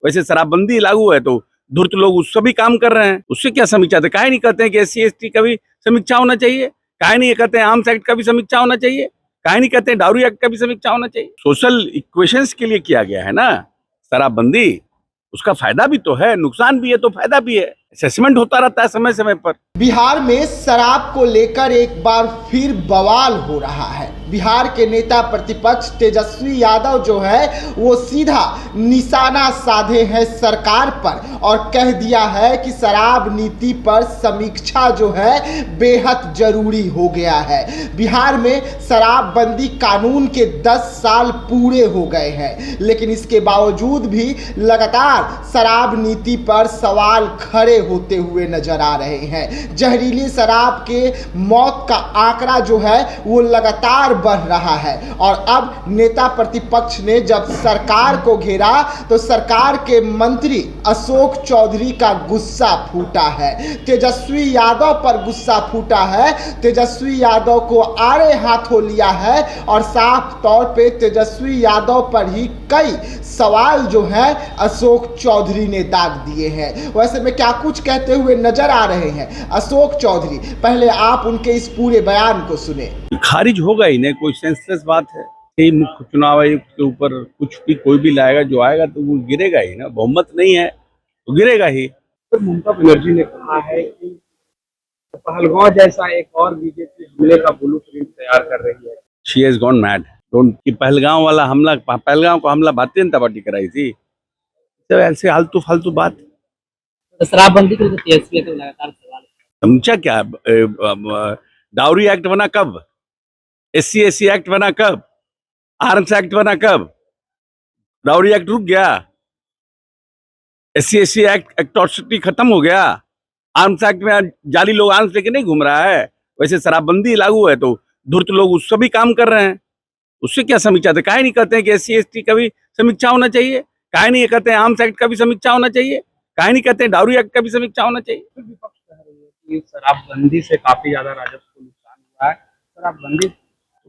वैसे शराबबंदी लागू है तो धूर्त लोग उससे भी काम कर रहे हैं, उससे क्या समीक्षा थे? काहे नहीं कहते हैं कि SC/ST का भी समीक्षा होना चाहिए? काहे नहीं कहते हैं आर्म्स एक्ट का भी समीक्षा होना चाहिए? काहे नहीं कहते हैं डाउरी एक्ट का भी समीक्षा होना चाहिए? सोशल इक्वेशंस के लिए किया गया है ना शराबबंदी, उसका फायदा भी तो है, नुकसान भी है तो फायदा भी है। असेसमेंट होता रहता है समय समय पर। बिहार में शराब को लेकर एक बार फिर बवाल हो रहा है। बिहार के नेता प्रतिपक्ष तेजस्वी यादव जो है वो सीधा निशाना साधे हैं सरकार पर और कह दिया है कि शराब नीति पर समीक्षा जो है बेहद जरूरी हो गया है। बिहार में शराबबंदी कानून के 10 साल पूरे हो गए हैं, लेकिन इसके बावजूद भी लगातार शराब नीति पर सवाल खड़े होते हुए नजर आ रहे हैं। जहरीली शराब के मौत का आंकड़ा जो है वो लगातार बढ़ रहा है और अब नेता प्रतिपक्ष ने जब सरकार को घेरा तो सरकार के मंत्री अशोक चौधरी का गुस्सा फूटा है। तेजस्वी यादव पर गुस्सा फूटा है। तेजस्वी यादव को आड़े हाथों लिया है और साफ तौर पे तेजस्वी यादव पर ही कई सवाल जो है अशोक चौधरी ने दाग दिए हैं। वैसे में क्या कुछ कहते हुए नजर आ रहे हैं अशोक चौधरी, पहले आप उनके इस पूरे बयान को सुने। खारिज होगा ही नहीं, कोई सेंसलेस बात है। यही मुख्य चुनाव आयुक्त के ऊपर कुछ भी कोई भी लाएगा, जो आएगा तो वो गिरेगा ही ना। बहुमत नहीं है तो गिरेगा ही। तो ममता बनर्जी ने कहा है कि पहलगांव जैसा एक और बीजेपी हमले का ब्लूप्रिंट तैयार कर रही है। She has gone mad. कि पहलगांव वाला हमला, पहलगांव को हमला भारतीय जनता पार्टी कराई थी। तो ऐसे फालतू फालतू बात। शराबबंदी के लिए तेजस्वी के लगातार सवाल समझा क्या? डाउरी एक्ट बना कब? SC/SC एक्ट बना कब? आर्म्स एक्ट बना कब? डाउरी एक्ट रुक गया? SC/SC एक्ट एट्रॉसिटी खत्म हो गया? आर्म्स एक्ट में जाली लोग आर्म्स लेके नहीं घूम रहा है। वैसे शराबबंदी लागू है तो धूर्त लोग उससे भी काम कर रहे हैं, उससे क्या समीक्षा थे? काहे नहीं कहते हैं कि SC/ST का भी समीक्षा होना चाहिए? काहे नहीं कहते हैं आर्म्स एक्ट का भी समीक्षा होना चाहिए? काहे नहीं कहते हैं डाउरी एक्ट का भी समीक्षा होना चाहिए? विपक्ष कह रही है कि शराबबंदी से काफी ज्यादा राजस्व को नुकसान हुआ है। शराबबंदी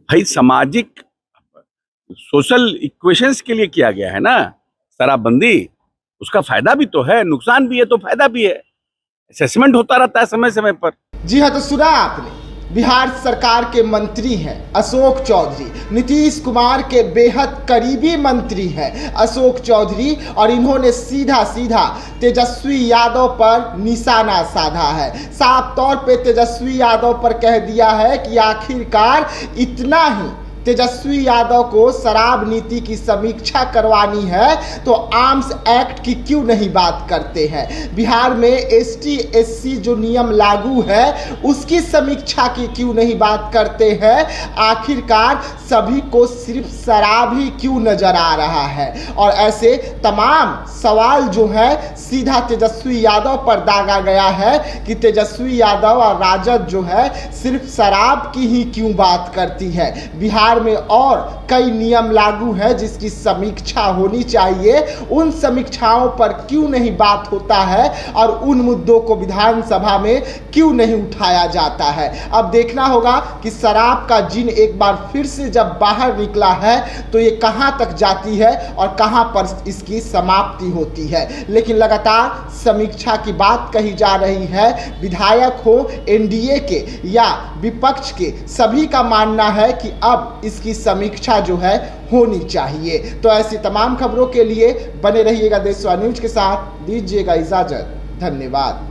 भाई सामाजिक सोशल इक्वेशंस के लिए किया गया है ना शराबबंदी, उसका फायदा भी तो है, नुकसान भी है तो फायदा भी है। असेसमेंट होता रहता है समय समय पर। जी हाँ, तो सुना आपने, बिहार सरकार के मंत्री हैं अशोक चौधरी, नीतीश कुमार के बेहद करीबी मंत्री हैं अशोक चौधरी, और इन्होंने सीधा सीधा तेजस्वी यादव पर निशाना साधा है। साफ तौर पे तेजस्वी यादव पर कह दिया है कि आखिरकार इतना ही तेजस्वी यादव को शराब नीति की समीक्षा करवानी है तो आर्म्स एक्ट की क्यों नहीं बात करते हैं? बिहार में ST/SC जो नियम लागू है उसकी समीक्षा की क्यों नहीं बात करते हैं? आखिरकार सभी को सिर्फ शराब ही क्यों नजर आ रहा है? और ऐसे तमाम सवाल जो है सीधा तेजस्वी यादव पर दागा गया है कि तेजस्वी यादव और राजद जो है सिर्फ शराब की ही क्यों बात करती है। बिहार में और कई नियम लागू है जिसकी समीक्षा होनी चाहिए, उन समीक्षाओं पर क्यों नहीं बात होता है और उन मुद्दों को विधानसभा में क्यों नहीं उठाया जाता है? अब देखना होगा कि शराब का जिन एक बार फिर से जब बाहर निकला है तो ये कहां तक जाती है और कहां पर इसकी समाप्ति होती है। लेकिन लगातार समीक्षा की बात कही जा रही है। विधायक हो NDA के या विपक्ष के, सभी का मानना है कि अब इसकी समीक्षा जो है होनी चाहिए। तो ऐसी तमाम खबरों के लिए बने रहिएगा देशवा न्यूज के साथ। दीजिएगा इजाजत, धन्यवाद।